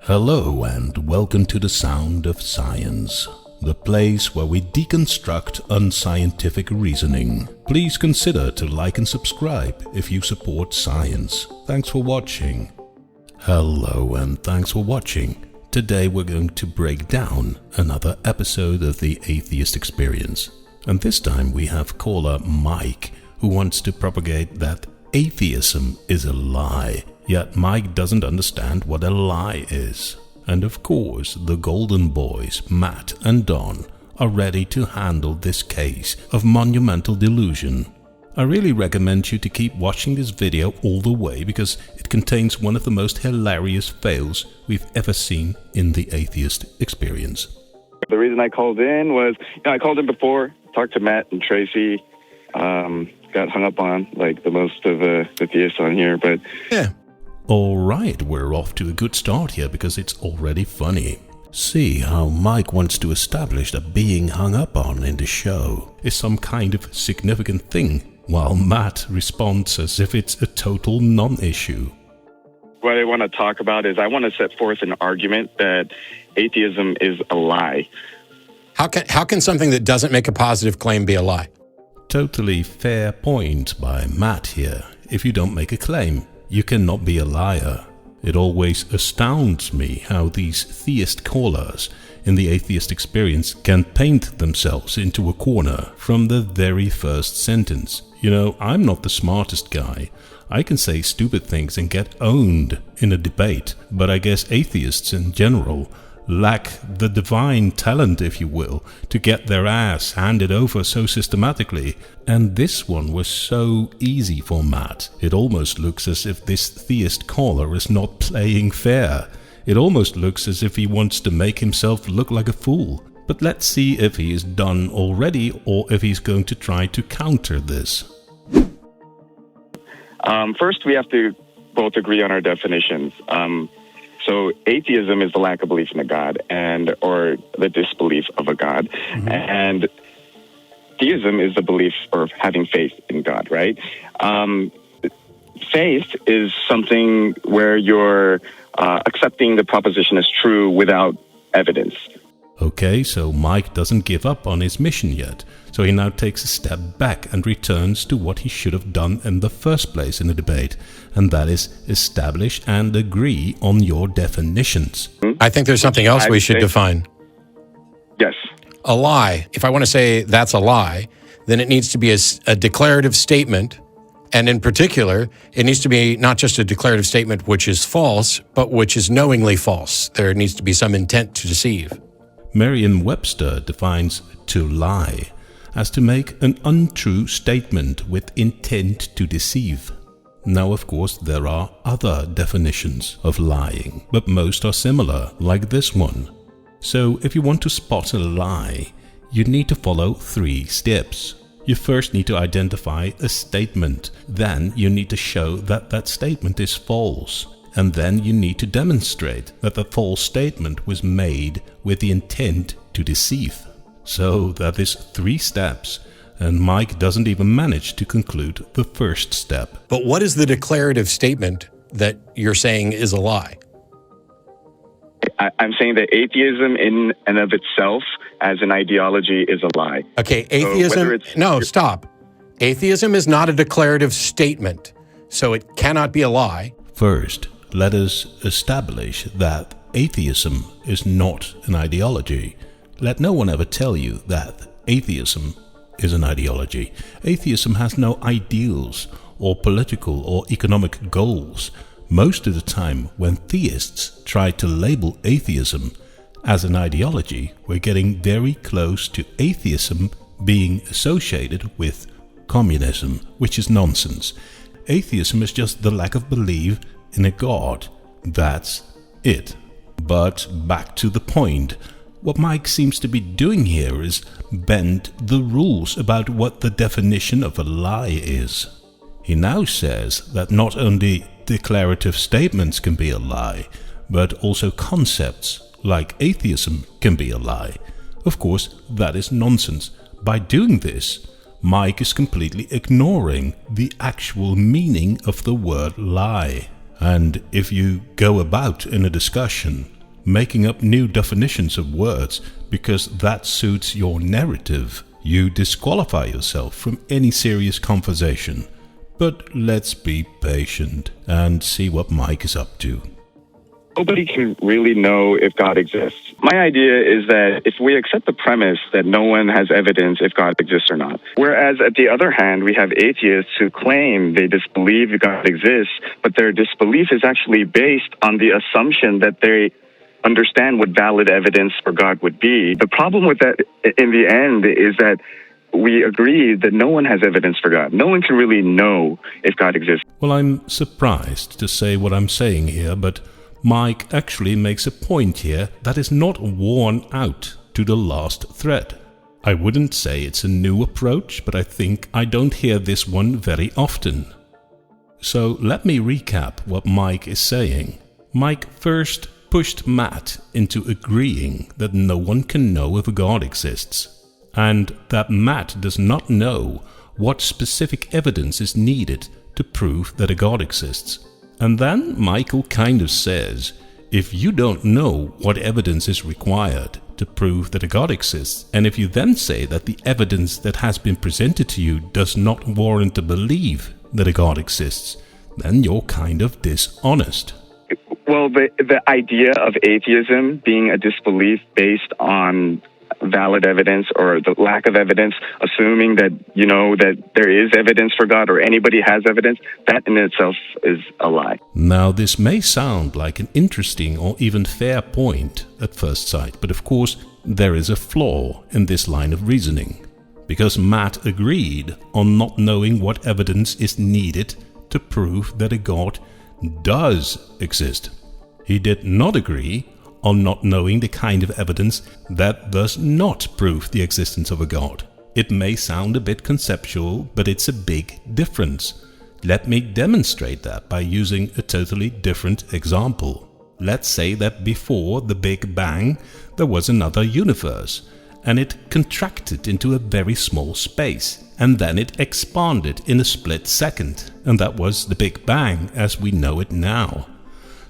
Hello and welcome to the Sound of Science, the place where we deconstruct unscientific reasoning. Please consider to like and subscribe if you support science. Thanks for watching. Hello and thanks for watching. Today we're going to break down another episode of the Atheist Experience. And this time we have caller Mike, who wants to propagate that atheism is a lie. Yet Mike doesn't understand what a lie is. And of course, the Golden Boys, Matt and Don, are ready to handle this case of monumental delusion. I really recommend you to keep watching this video all the way because it contains one of the most hilarious fails we've ever seen in the Atheist Experience. The reason I called in was, I called in before, talked to Matt and Tracy, got hung up on like the most of the theists on here, but yeah. Alright, we're off to a good start here because it's already funny. See how Mike wants to establish that being hung up on in the show is some kind of significant thing, while Matt responds as if it's a total non-issue. What I want to talk about is I want to set forth an argument that atheism is a lie. How can something that doesn't make a positive claim be a lie? Totally fair point by Matt here. If you don't make a claim, you cannot be a liar. It always astounds me how these theist callers in the Atheist Experience can paint themselves into a corner from the very first sentence. You know, I'm not the smartest guy. I can say stupid things and get owned in a debate, but I guess atheists in general lack the divine talent, if you will, to get their ass handed over so systematically. And this one was so easy for Matt. It almost looks as if this theist caller is not playing fair. It almost looks as if he wants to make himself look like a fool. But let's see if he is done already or if he's going to try to counter this. First, we have to both agree on our definitions. So atheism is the lack of belief in a God or the disbelief of a God. Mm-hmm. And theism is the belief or having faith in God, right? Faith is something where you're accepting the proposition as true without evidence. Okay, so Mike doesn't give up on his mission yet. So he now takes a step back and returns to what he should have done in the first place in the debate, and that is establish and agree on your definitions. I think there's something else we should define. Yes. A lie. If I want to say that's a lie, then it needs to be a declarative statement, and in particular, it needs to be not just a declarative statement which is false, but which is knowingly false. There needs to be some intent to deceive. Merriam-Webster defines to lie as to make an untrue statement with intent to deceive. Now, of course, there are other definitions of lying, but most are similar, like this one. So, if you want to spot a lie, you need to follow 3 steps. You first need to identify a statement, then you need to show that that statement is false. And then you need to demonstrate that the false statement was made with the intent to deceive. So that is 3 steps, and Mike doesn't even manage to conclude the first step. But what is the declarative statement that you're saying is a lie? I'm saying that atheism in and of itself as an ideology is a lie. Okay, atheism... No, stop. Atheism is not a declarative statement, so it cannot be a lie. First, let us establish that atheism is not an ideology. Let no one ever tell you that atheism is an ideology. Atheism has no ideals or political or economic goals. Most of the time, when theists try to label atheism as an ideology, we're getting very close to atheism being associated with communism, which is nonsense. Atheism is just the lack of belief in a God. That's it. But back to the point. What Mike seems to be doing here is bend the rules about what the definition of a lie is. He now says that not only declarative statements can be a lie, but also concepts like atheism can be a lie. Of course, that is nonsense. By doing this, Mike is completely ignoring the actual meaning of the word lie. And if you go about in a discussion making up new definitions of words because that suits your narrative, you disqualify yourself from any serious conversation. But let's be patient and see what Mike is up to. Nobody can really know if God exists. My idea is that if we accept the premise that no one has evidence if God exists or not, whereas at the other hand, we have atheists who claim they disbelieve God exists, but their disbelief is actually based on the assumption that they understand what valid evidence for God would be. The problem with that in the end is that we agree that no one has evidence for God. No one can really know if God exists. Well, I'm surprised to say what I'm saying here, but Mike actually makes a point here that is not worn out to the last thread. I wouldn't say it's a new approach, but I think I don't hear this one very often. So let me recap what Mike is saying. Mike first pushed Matt into agreeing that no one can know if a God exists, and that Matt does not know what specific evidence is needed to prove that a God exists. And then Michael kind of says, if you don't know what evidence is required to prove that a God exists, and if you then say that the evidence that has been presented to you does not warrant a belief that a God exists, then you're kind of dishonest. Well, the idea of atheism being a disbelief based on valid evidence or the lack of evidence, assuming that, that there is evidence for God or anybody has evidence, that in itself is a lie. Now, this may sound like an interesting or even fair point at first sight, but of course, there is a flaw in this line of reasoning, because Matt agreed on not knowing what evidence is needed to prove that a God does exist. He did not agree on not knowing the kind of evidence that does not prove the existence of a God. It may sound a bit conceptual, but it's a big difference. Let me demonstrate that by using a totally different example. Let's say that before the Big Bang, there was another universe, and it contracted into a very small space, and then it expanded in a split second, and that was the Big Bang as we know it now.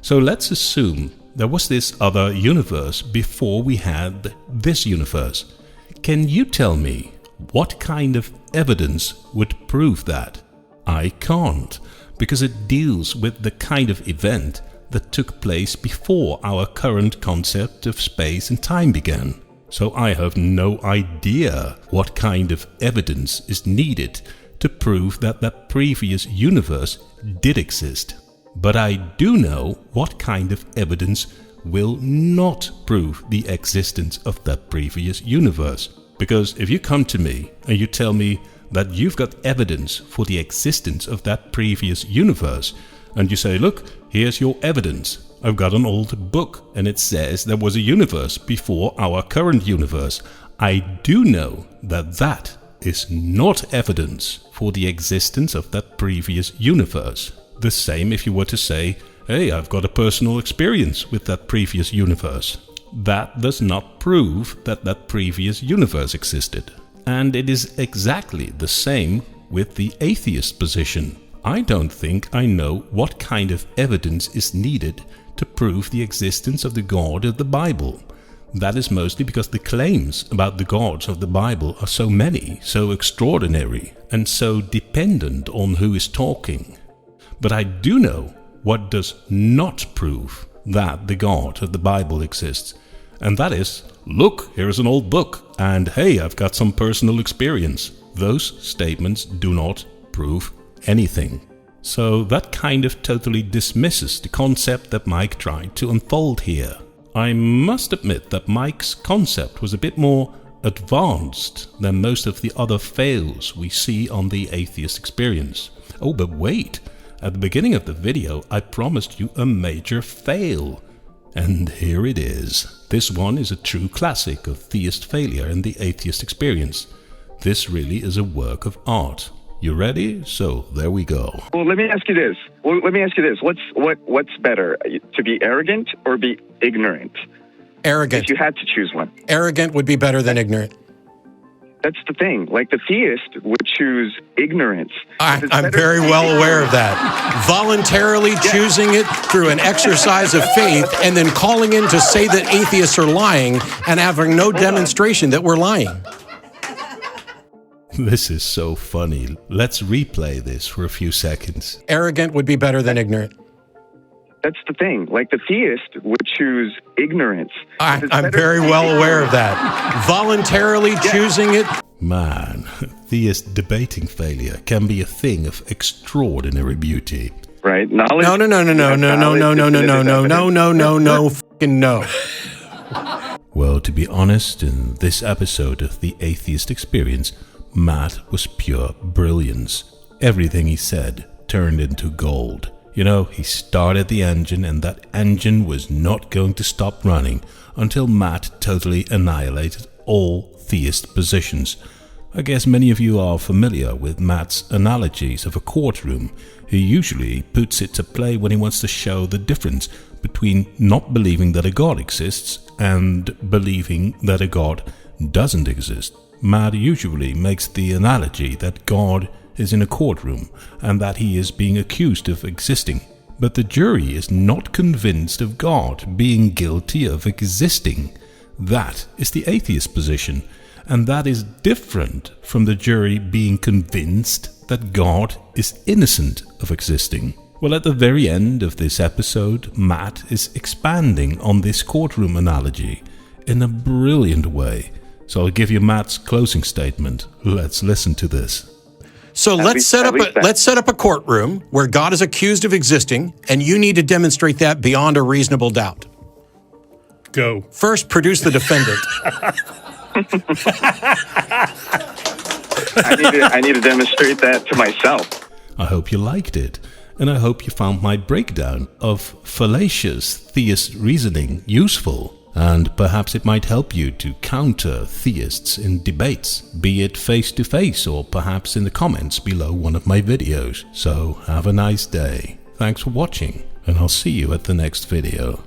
So let's assume there was this other universe before we had this universe. Can you tell me what kind of evidence would prove that? I can't, because it deals with the kind of event that took place before our current concept of space and time began. So I have no idea what kind of evidence is needed to prove that that previous universe did exist. But I do know what kind of evidence will not prove the existence of that previous universe. Because if you come to me and you tell me that you've got evidence for the existence of that previous universe, and you say, look, here's your evidence. I've got an old book and it says there was a universe before our current universe. I do know that that is not evidence for the existence of that previous universe. The same if you were to say, hey, I've got a personal experience with that previous universe. That does not prove that that previous universe existed. And it is exactly the same with the atheist position. I don't think I know what kind of evidence is needed to prove the existence of the God of the Bible. That is mostly because the claims about the gods of the Bible are so many, so extraordinary, and so dependent on who is talking. But I do know what does not prove that the God of the Bible exists. And that is, look, here's an old book, and hey, I've got some personal experience. Those statements do not prove anything. So that kind of totally dismisses the concept that Mike tried to unfold here. I must admit that Mike's concept was a bit more advanced than most of the other fails we see on the Atheist Experience. Oh, but wait! At the beginning of the video, I promised you a major fail. And here it is. This one is a true classic of theist failure in the Atheist Experience. This really is a work of art. You ready? So there we go. Well, let me ask you this. What's better, to be arrogant or be ignorant? Arrogant. If you had to choose one. Arrogant would be better than ignorant. That's the thing. Like the theist would choose ignorance. I'm very well aware of that. Voluntarily choosing it through an exercise of faith and then calling in to say that atheists are lying and having no demonstration that we're lying. This is so funny. Let's replay this for a few seconds. Arrogant would be better than ignorant. That's the thing. Like the theist would choose ignorance. I'm very well aware of that. Voluntarily choosing it. Man, theist debating failure can be a thing of extraordinary beauty. Right? Knowledge. No, fucking no. Well, to be honest, in this episode of the Atheist Experience, Matt was pure brilliance. Everything he said turned into gold. You know, he started the engine, and that engine was not going to stop running until Matt totally annihilated all theist positions. I guess many of you are familiar with Matt's analogies of a courtroom. He usually puts it to play when he wants to show the difference between not believing that a God exists and believing that a God doesn't exist. Matt usually makes the analogy that God is in a courtroom and that he is being accused of existing. But the jury is not convinced of God being guilty of existing. That is the atheist position, and that is different from the jury being convinced that God is innocent of existing. Well, at the very end of this episode, Matt is expanding on this courtroom analogy in a brilliant way. So I'll give you Matt's closing statement. Let's listen to this. So let's set up a courtroom where God is accused of existing, and you need to demonstrate that beyond a reasonable doubt. Go. First, produce the defendant. I need to demonstrate that to myself. I hope you liked it, and I hope you found my breakdown of fallacious theist reasoning useful. And perhaps it might help you to counter theists in debates, be it face-to-face or perhaps in the comments below one of my videos. So have a nice day. Thanks for watching, and I'll see you at the next video.